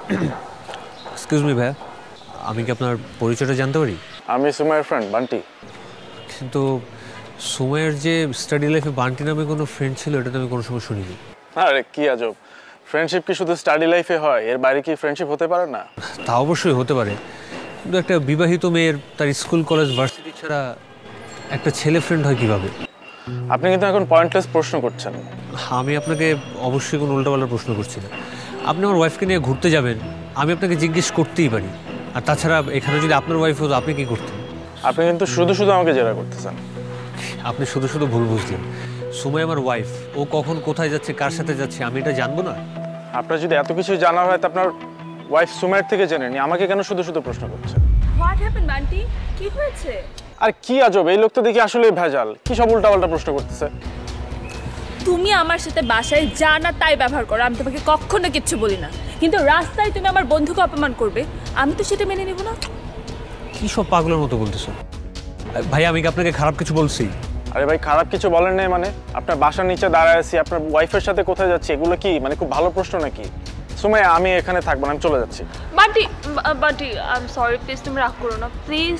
Excuse me ভাইয়া, আমি কি আপনার পরিচয়টা জানতে পারি? আমি সুমাইয়ের ফ্রেন্ড বান্টি। কিন্তু সুমাইয়ের যে স্টাডি লাইফে বান্টি নামে কোনো ফ্রেন্ড ছিল এটা তো আমি কোনো সময় শুনিনি। আরে কি আজব, ফ্রেন্ডশিপ কি শুধু স্টাডি লাইফে হয়? এর বাইরে কি ফ্রেন্ডশিপ হতে পারে না? তা অবশ্যই হতে পারে, কিন্তু একটা বিবাহিত মেয়ের তার স্কুল কলেজ ভার্সিটি ছাড়া একটা ছেলে ফ্রেন্ড হয় কীভাবে? আপনি কিন্তু এখন পয়েন্টলেস প্রশ্ন করছেন। আমি আপনাকে অবশ্যই কোনো উল্টাপাল্টা প্রশ্ন করছি না। আপনি আমার ওয়াইফকে নিয়ে ঘুরতে যাবেন, আমি আপনাকে জিজ্ঞেস করতেই পারি। আর তাছাড়া এখানে যদি আপনার ওয়াইফ হতো আপনি কি করতেন? আপনি কিন্তু শুধু শুধু আমাকে জেরা করতেছেন। আপনি শুধু শুধু ভুল বুঝলেন। সুমাই আমার ওয়াইফ, ও কখন কোথায় যাচ্ছে কার সাথে যাচ্ছে আমি এটা জানবো না? আপনার যদি এত কিছু জানা হয় তো আপনার ওয়াইফ সুমাইয়ের থেকে জেনে নি, আমাকে কেন শুধু শুধু প্রশ্ন করছেন? What happen Bunty? কি হয়েছে? আর কি আজব, এই লোক তো দেখি আসলে ভেজাল, কি সব উল্টাপাল্টা প্রশ্ন করতেছে। তুমি আমার সাথে বাসায় যা না তাই ব্যবহার করো, আমি তোমাকে কখনো কিচ্ছু বলি না, কিন্তু রাস্তায় তুমি আমার বন্ধুকে অপমান করবে, আমি তো সেটা মেনে নেব না। কি সব পাগলের মতো বলতেছো? ভাই আমি কি আপনাকে খারাপ কিছু বলছি? আরে ভাই খারাপ কিছু বলেন নাই মানে? আপনার বাসার নিচে দাঁড়ায় আছি, আপনার ওয়াইফের সাথে কোথায় যাচ্ছি, এগুলো কি মানে খুব ভালো প্রশ্ন নাকি? সুমাইয়া আমি এখানে থাকবো না, আমি চলে যাচ্ছি। Bunty Bunty I am sorry, please তুমি রাগ করো না প্লিজ।